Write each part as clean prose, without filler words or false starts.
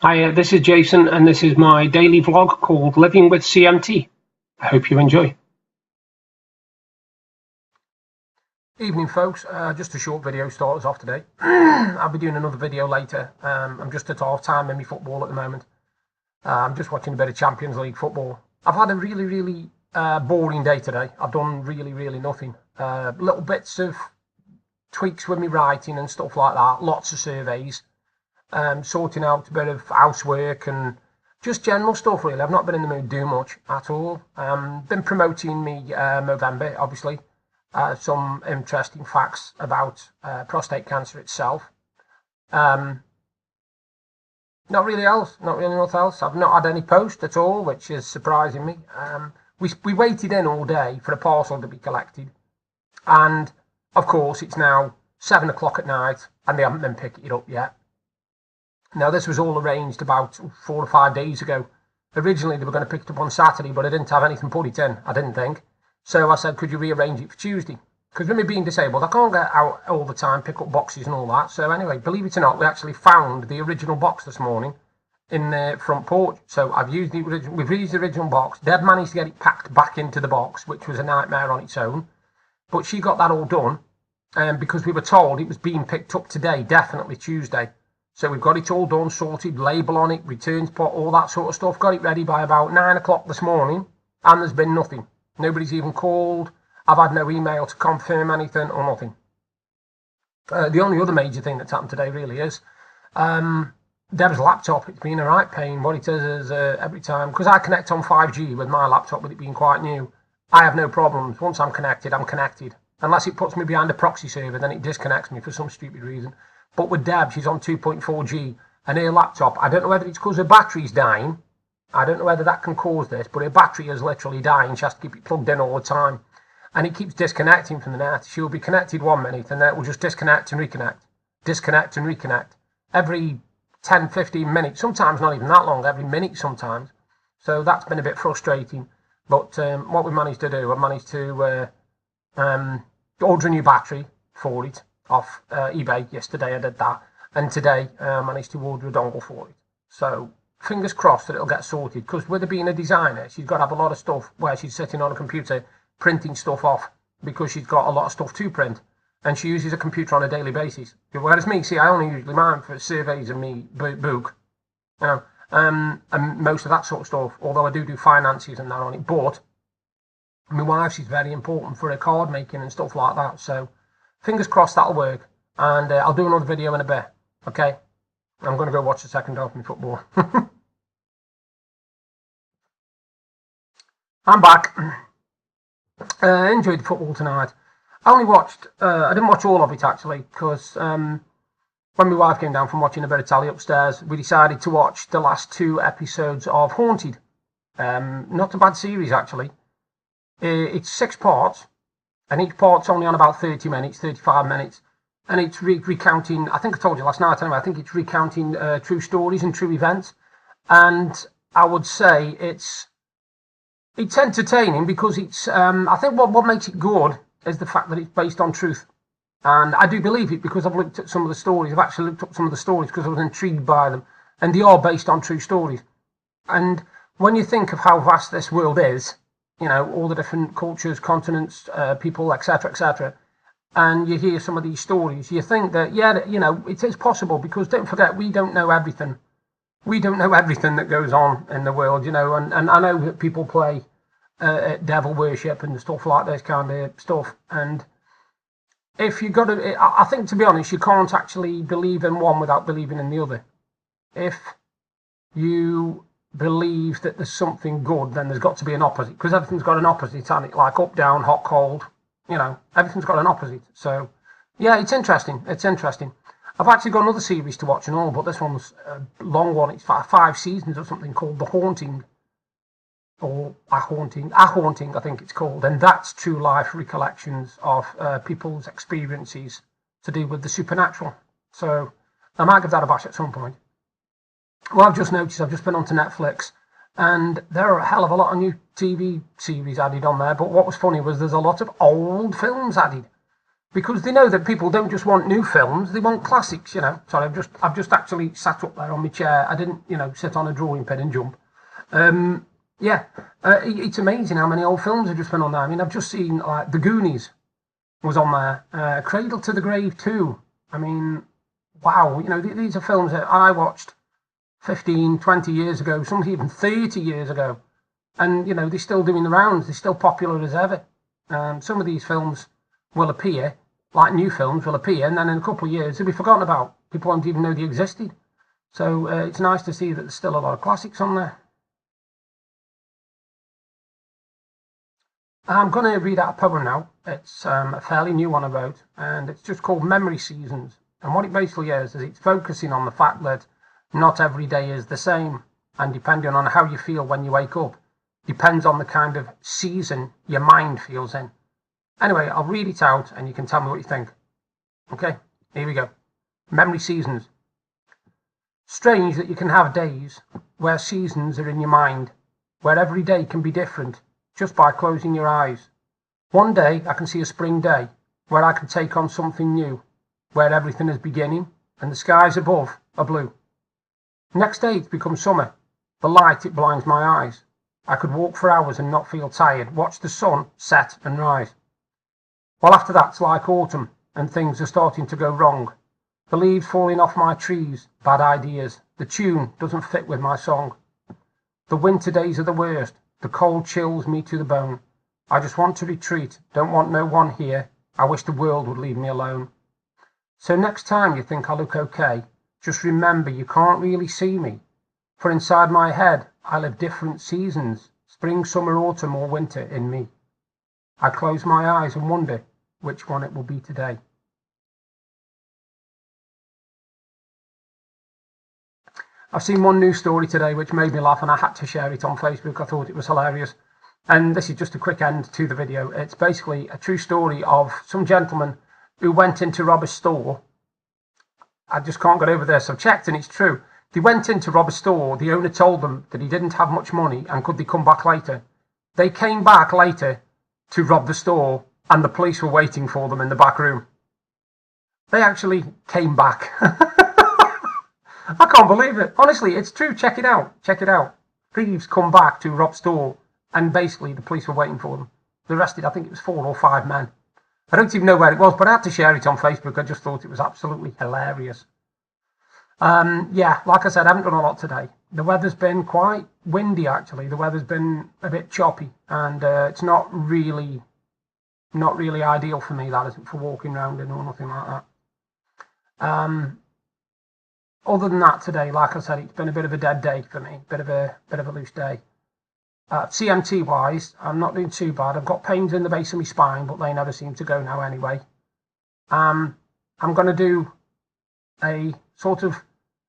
Hi, this is Jason, and this is my daily vlog called Living with CMT. I hope you enjoy. Evening, folks. Just a short video starters off today. I'll be doing another video later. I'm just at half time in my football at the moment. I'm just watching a bit of Champions League football. I've had a really boring day today. I've done really nothing. Little bits of tweaks with my writing and stuff like that. Lots of surveys. Sorting out a bit of housework and just general stuff really. I've not been in the mood to do much at all. Been promoting me Movember, obviously. Some interesting facts about prostate cancer itself. Not really nothing else. I've not had any post at all, which is surprising me. We waited in all day for a parcel to be collected, and of course it's now 7 o'clock at night and they haven't been picking it up yet. Now, this was all arranged about 4 or 5 days ago. Originally, they were going to pick it up on Saturday, but I didn't have anything put it in, I didn't think. So I said, could you rearrange it for Tuesday? Because with me being disabled, I can't get out all the time, pick up boxes and all that. So anyway, believe it or not, we actually found the original box this morning in the front porch. So we've used the original box. Deb managed to get it packed back into the box, which was a nightmare on its own. But she got that all done because we were told it was being picked up today, definitely Tuesday. So we've got it all done, sorted, label on it, returns pot, all that sort of stuff. Got it ready by about 9 o'clock this morning, and there's been nothing. Nobody's even called. I've had no email to confirm anything or nothing. The only other major thing that's happened today really is Deb's laptop. It's been a right pain. What it is every time, because I connect on 5G with my laptop, with it being quite new, I have no problems. Once I'm connected, I'm connected. Unless it puts me behind a proxy server, then it disconnects me for some stupid reason. But with Deb, she's on 2.4G, and her laptop, I don't know whether it's because her battery's dying. I don't know whether that can cause this, but her battery is literally dying. She has to keep it plugged in all the time. And it keeps disconnecting from the net. She'll be connected 1 minute, and then it will just disconnect and reconnect. Disconnect and reconnect. Every 10, 15 minutes, sometimes not even that long, every minute sometimes. So that's been a bit frustrating. But what we managed to do, I managed to order a new battery for it off eBay. Yesterday I did that, and today I managed to order a dongle for it. So fingers crossed that it'll get sorted, because with her being a designer, she's got to have a lot of stuff where she's sitting on a computer printing stuff off, because she's got a lot of stuff to print, and she uses a computer on a daily basis. Whereas me, see, I only usually mine for surveys and me book, you know, and most of that sort of stuff, although I do finances and that on it. But my wife, she's very important for her card making and stuff like that. So fingers crossed that'll work, and I'll do another video in a bit. Okay, I'm going to go watch the second half of my football. I'm back. Enjoyed the football tonight. I only watched, I didn't watch all of it actually, because when my wife came down from watching a bit of telly upstairs, we decided to watch the last 2 episodes of Haunted. Not a bad series actually. It's 6 parts. And each part's only on about 30 minutes, 35 minutes. And it's recounting, I think I told you last night anyway, I think it's recounting true stories and true events. And I would say it's entertaining, because it's, I think what makes it good is the fact that it's based on truth. And I do believe it, because I've looked at some of the stories. I've actually looked up some of the stories because I was intrigued by them. And they are based on true stories. And when you think of how vast this world is, you know, all the different cultures, continents, people, etc., and you hear some of these stories, you think that, yeah, you know, it is possible, because don't forget, we don't know everything. We don't know everything that goes on in the world, you know, and I know that people play devil worship and stuff like this kind of stuff, and if you got to, I think, to be honest, you can't actually believe in one without believing in the other. If you believe that there's something good, then there's got to be an opposite, because everything's got an opposite, and it, like up, down, hot, cold, you know, everything's got an opposite. So yeah, it's interesting. I've actually got another series to watch and all, but this one's a long one. It's 5 seasons or something, called The Haunting, or A Haunting, I think it's called, and that's true life recollections of people's experiences to do with the supernatural. So I might give that a bash at some point. Well, I've just noticed, I've just been onto Netflix, and there are a hell of a lot of new TV series added on there. But what was funny was there's a lot of old films added. because they know that people don't just want new films, they want classics, you know. Sorry, I've just actually sat up there on my chair. I didn't, you know, sit on a drawing pin and jump. Yeah, it's amazing how many old films have just been on there. I mean, I've just seen, like, The Goonies was on there, Cradle to the Grave 2. I mean, wow, you know, these are films that I watched 15, 20 years ago, some even 30 years ago. And, you know, they're still doing the rounds, they're still popular as ever. Some of these films will appear, like new films will appear, and then in a couple of years they'll be forgotten about. People won't even know they existed. So it's nice to see that there's still a lot of classics on there. I'm going to read out a poem now. It's a fairly new one I wrote, and it's just called Memory Seasons. And what it basically is it's focusing on the fact that not every day is the same, and depending on how you feel when you wake up, depends on the kind of season your mind feels in. Anyway, I'll read it out and you can tell me what you think. Okay, here we go. Memory Seasons. Strange that you can have days where seasons are in your mind, where every day can be different just by closing your eyes. One day I can see a spring day where I can take on something new, where everything is beginning and the skies above are blue. Next day it's become summer. The light, it blinds my eyes. I could walk for hours and not feel tired, watch the sun set and rise. Well, after that's like autumn, and things are starting to go wrong. The leaves falling off my trees, bad ideas. The tune doesn't fit with my song. The winter days are the worst. The cold chills me to the bone. I just want to retreat, don't want no one here. I wish the world would leave me alone. So next time you think I look okay, just remember you can't really see me. For inside my head, I live different seasons, spring, summer, autumn, or winter in me. I close my eyes and wonder which one it will be today. I've seen one news story today which made me laugh and I had to share it on Facebook. I thought it was hilarious. And this is just a quick end to the video. It's basically a true story of some gentleman who went in to rob a store. I just can't get over this. I've checked and it's true. They went in to rob a store. The owner told them that he didn't have much money and could they come back later. They came back later to rob the store and the police were waiting for them in the back room. They actually came back. I can't believe it. Honestly, it's true. Check it out. Check it out. Thieves come back to rob store and basically the police were waiting for them. They arrested, I think it was 4 or 5 men. I don't even know where it was, but I had to share it on Facebook. I just thought it was absolutely hilarious. Yeah, like I said, I haven't done a lot today. The weather's been quite windy, actually. The weather's been a bit choppy, and it's not really ideal for me, that isn't, for walking around in or nothing like that. Other than that, today, like I said, it's been a bit of a dead day for me, bit of a loose day. CMT wise, I'm not doing too bad. I've got pains in the base of my spine, but they never seem to go now anyway. I'm going to do a sort of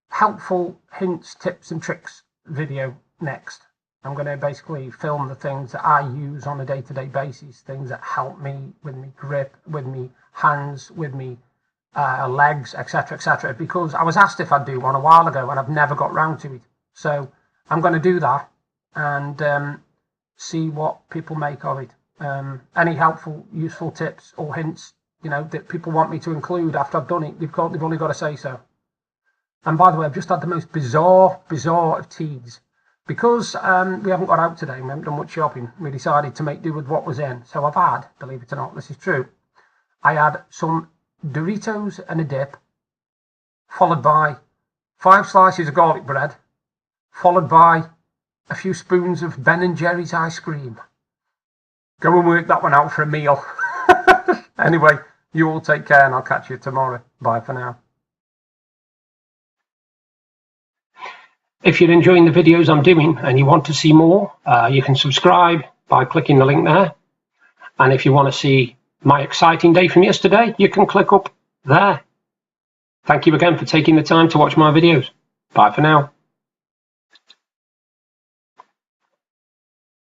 helpful hints, tips and tricks video next. I'm going to basically film the things that I use on a day-to-day basis, things that help me with me grip, with me hands, with me legs, etc., because I was asked if I'd do one a while ago and I've never got round to it. So I'm going to do that and see what people make of it. Any helpful, useful tips or hints, you know, that people want me to include after I've done it, they've only got to say so. And by the way, I've just had the most bizarre of teas. Because we haven't got out today, we haven't done much shopping, we decided to make do with what was in. So I've had, believe it or not, this is true, I had some Doritos and a dip, followed by 5 slices of garlic bread, followed by a few spoons of Ben & Jerry's ice cream. Go and work that one out for a meal. Anyway, you all take care and I'll catch you tomorrow. Bye for now. If you're enjoying the videos I'm doing and you want to see more, you can subscribe by clicking the link there. And if you want to see my exciting day from yesterday, you can click up there. Thank you again for taking the time to watch my videos. Bye for now.